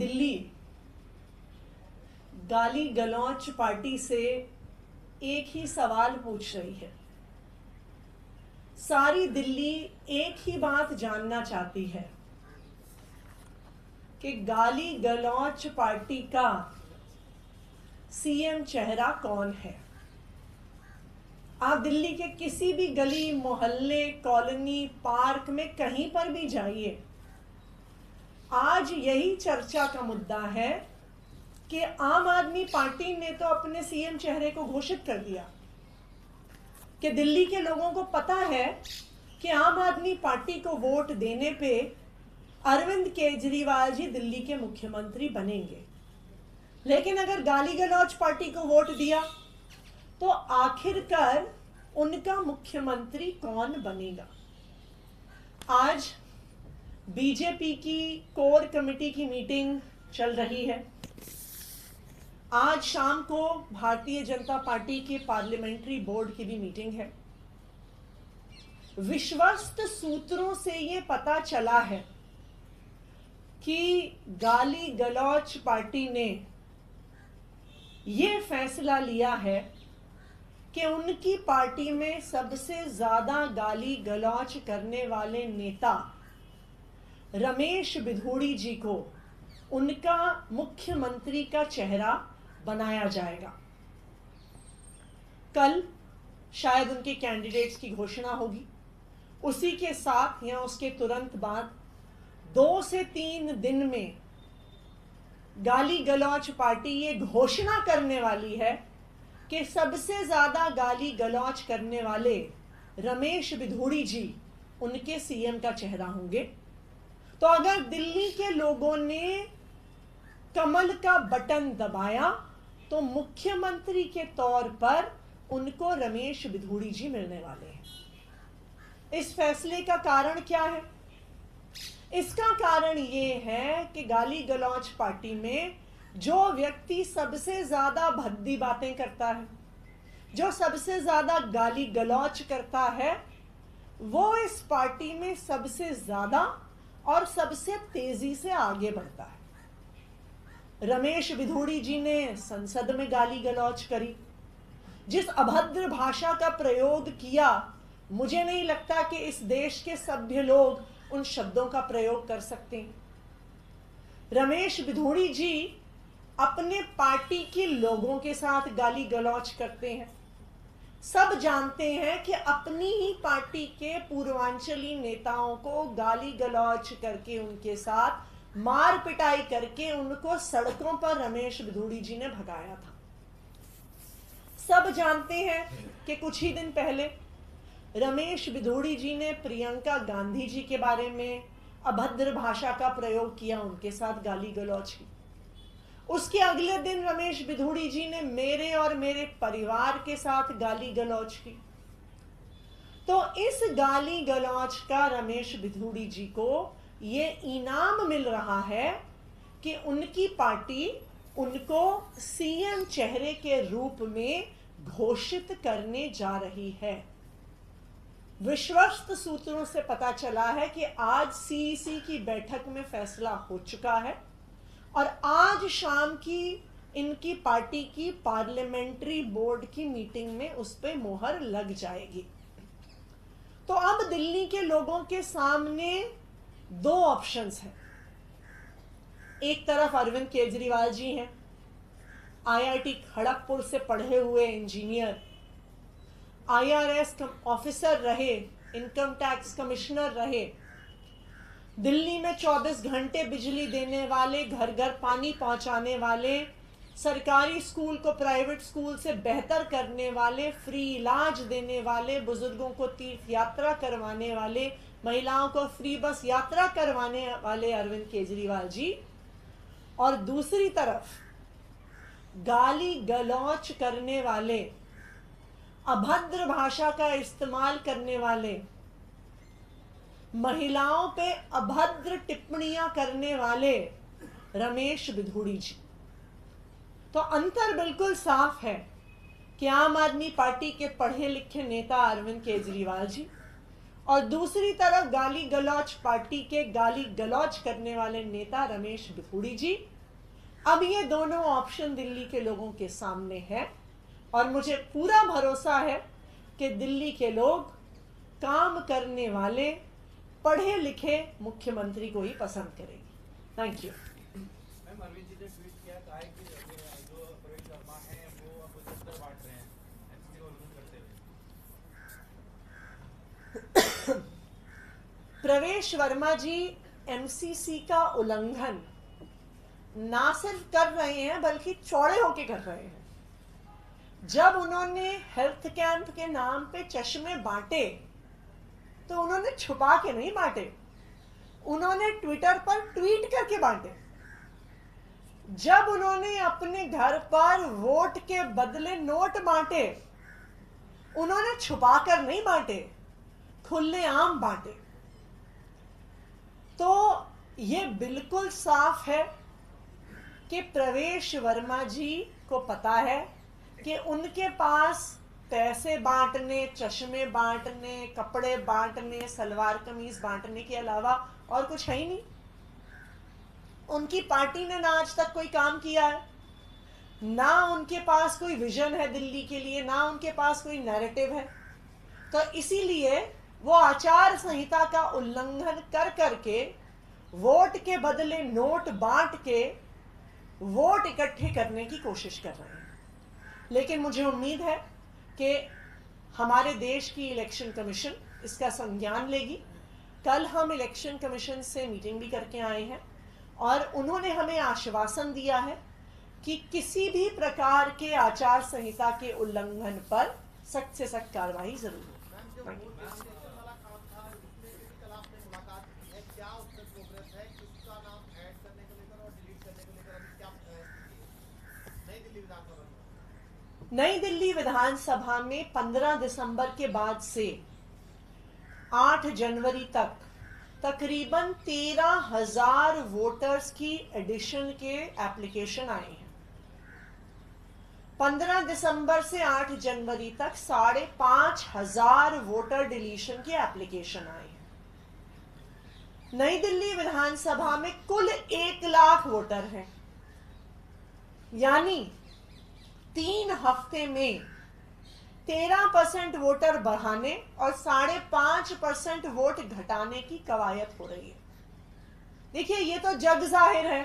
दिल्ली गाली गलौच पार्टी से एक ही सवाल पूछ रही है। सारी दिल्ली एक ही बात जानना चाहती है कि गाली गलौच पार्टी का सीएम चेहरा कौन है। आप दिल्ली के किसी भी गली, मोहल्ले, कॉलोनी, पार्क में कहीं पर भी जाइए, आज यही चर्चा का मुद्दा है कि आम आदमी पार्टी ने तो अपने सीएम चेहरे को घोषित कर दिया कि दिल्ली के लोगों को पता है कि आम आदमी पार्टी को वोट देने पे अरविंद केजरीवाल जी दिल्ली के मुख्यमंत्री बनेंगे। लेकिन अगर गाली गलौच पार्टी को वोट दिया तो आखिरकार उनका मुख्यमंत्री कौन बनेगा। आज बीजेपी की कोर कमेटी की मीटिंग चल रही है। आज शाम को भारतीय जनता पार्टी के पार्लियामेंट्री बोर्ड की भी मीटिंग है। विश्वस्त सूत्रों से ये पता चला है कि गाली गलौच पार्टी ने ये फैसला लिया है कि उनकी पार्टी में सबसे ज्यादा गाली गलौच करने वाले नेता रमेश बिधूड़ी जी को उनका मुख्यमंत्री का चेहरा बनाया जाएगा। कल शायद उनके कैंडिडेट्स की घोषणा होगी। उसी के साथ या उसके तुरंत बाद 2 से 3 दिन में गाली गलौच पार्टी ये घोषणा करने वाली है कि सबसे ज्यादा गाली गलौच करने वाले रमेश बिधूड़ी जी उनके सीएम का चेहरा होंगे। तो अगर दिल्ली के लोगों ने कमल का बटन दबाया तो मुख्यमंत्री के तौर पर उनको रमेश बिधूड़ी जी मिलने वाले हैं। इस फैसले का कारण क्या है? इसका कारण ये है कि गाली गलौच पार्टी में जो व्यक्ति सबसे ज्यादा भद्दी बातें करता है, जो सबसे ज्यादा गाली गलौच करता है, वो इस पार्टी में सबसे ज्यादा और सबसे तेजी से आगे बढ़ता है। रमेश बिधूड़ी जी ने संसद में गाली गलौच करी, जिस अभद्र भाषा का प्रयोग किया, मुझे नहीं लगता कि इस देश के सभ्य लोग उन शब्दों का प्रयोग कर सकते हैं। रमेश बिधूड़ी जी अपने पार्टी के लोगों के साथ गाली गलौच करते हैं। सब जानते हैं कि अपनी ही पार्टी के पूर्वांचली नेताओं को गाली गलौच करके, उनके साथ मार पिटाई करके उनको सड़कों पर रमेश बिधूड़ी जी ने भगाया था। सब जानते हैं कि कुछ ही दिन पहले रमेश बिधूड़ी जी ने प्रियंका गांधी जी के बारे में अभद्र भाषा का प्रयोग किया, उनके साथ गाली गलौच की। उसके अगले दिन रमेश बिधूड़ी जी ने मेरे और मेरे परिवार के साथ गाली गलौच की। तो इस गाली गलौच का रमेश बिधूड़ी जी को ये इनाम मिल रहा है कि उनकी पार्टी उनको सीएम चेहरे के रूप में घोषित करने जा रही है। विश्वस्त सूत्रों से पता चला है कि आज सीईसी की बैठक में फैसला हो चुका है और आज शाम की इनकी पार्टी की पार्लियामेंट्री बोर्ड की मीटिंग में उस पर मोहर लग जाएगी। तो अब दिल्ली के लोगों के सामने 2 ऑप्शंस हैं। एक तरफ अरविंद केजरीवाल जी हैं, आईआईटी खड़गपुर से पढ़े हुए इंजीनियर, आईआरएस ऑफिसर रहे, इनकम टैक्स कमिश्नर रहे, दिल्ली में 24 घंटे बिजली देने वाले, घर घर पानी पहुंचाने वाले, सरकारी स्कूल को प्राइवेट स्कूल से बेहतर करने वाले, फ्री इलाज देने वाले, बुजुर्गों को तीर्थ यात्रा करवाने वाले, महिलाओं को फ्री बस यात्रा करवाने वाले अरविंद केजरीवाल जी, और दूसरी तरफ गाली गलौच करने वाले, अभद्र भाषा का इस्तेमाल करने वाले, महिलाओं पे अभद्र टिप्पणियां करने वाले रमेश बिधूड़ी जी। तो अंतर बिल्कुल साफ है कि आम आदमी पार्टी के पढ़े लिखे नेता अरविंद केजरीवाल जी और दूसरी तरफ गाली गलौज पार्टी के गाली गलौज करने वाले नेता रमेश बिखूड़ी जी। अब ये दोनों ऑप्शन दिल्ली के लोगों के सामने है और मुझे पूरा भरोसा है कि दिल्ली के लोग काम करने वाले पढ़े लिखे मुख्यमंत्री को ही पसंद करेंगे। Thank you. Ma'am, Arvind ji ने ट्वीट किया, कहा है कि जो प्रवेश वर्मा हैं वो अब दफ्तर बांट रहे हैं एनसीसी को विरोध करते हुए। प्रवेश वर्मा जी एमसीसी का उल्लंघन ना सिर्फ कर रहे हैं बल्कि चौड़े होके कर रहे हैं। जब उन्होंने हेल्थ कैंप के नाम पे चश्मे बांटे तो उन्होंने छुपा के नहीं बांटे, उन्होंने ट्विटर पर ट्वीट करके बांटे। जब उन्होंने अपने घर पर वोट के बदले नोट बांटे, उन्होंने छुपा कर नहीं बांटे, खुलेआम बांटे। तो ये बिल्कुल साफ है कि प्रवेश वर्मा जी को पता है कि उनके पास पैसे बांटने, चश्मे बांटने, कपड़े बांटने, सलवार कमीज बांटने के अलावा और कुछ है ही नहीं। उनकी पार्टी ने ना आज तक कोई काम किया है, ना उनके पास कोई विजन है दिल्ली के लिए, ना उनके पास कोई नैरेटिव है। तो इसीलिए वो आचार संहिता का उल्लंघन कर करके वोट के बदले नोट बांट के वोट इकट्ठे करने की कोशिश कर रहे हैं। लेकिन मुझे उम्मीद है कि हमारे देश की इलेक्शन कमीशन इसका संज्ञान लेगी। कल हम इलेक्शन कमीशन से मीटिंग भी करके आए हैं और उन्होंने हमें आश्वासन दिया है कि किसी भी प्रकार के आचार संहिता के उल्लंघन पर सख्त से सख्त कार्रवाई जरूर होगी। नई दिल्ली विधानसभा में 15 दिसंबर के बाद से 8 जनवरी तक तकरीबन 13,000 वोटर्स की एडिशन के एप्लीकेशन आए हैं। 15 दिसंबर से 8 जनवरी तक 5,500 वोटर डिलीशन के एप्लीकेशन आए हैं। नई दिल्ली विधानसभा में कुल 1 लाख वोटर हैं, यानी 3 हफ्ते में 13% वोटर बढ़ाने और 5.5% वोट घटाने की कवायद हो रही है। देखिए, ये तो जग जाहिर है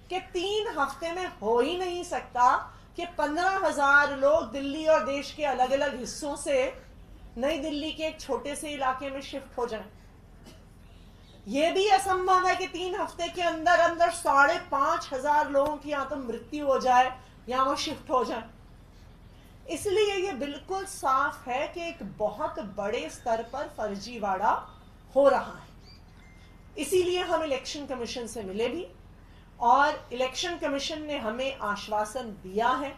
कि 3 हफ्ते में हो ही नहीं सकता कि 15,000 लोग दिल्ली और देश के अलग अलग हिस्सों से नई दिल्ली के एक छोटे से इलाके में शिफ्ट हो जाएं। यह भी असंभव है कि 3 हफ्ते के अंदर अंदर 5,500 लोगों की या तो मृत्यु हो जाए या वो शिफ्ट हो जाए। इसलिए ये बिल्कुल साफ है कि एक बहुत बड़े स्तर पर फर्जीवाड़ा हो रहा है। इसीलिए हम इलेक्शन कमीशन से मिले भी और इलेक्शन कमीशन ने हमें आश्वासन दिया है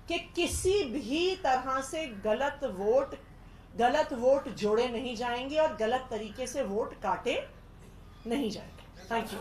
कि किसी भी तरह से गलत वोट जोड़े नहीं जाएंगे और गलत तरीके से वोट काटे नहीं जाएंगे। Thank you.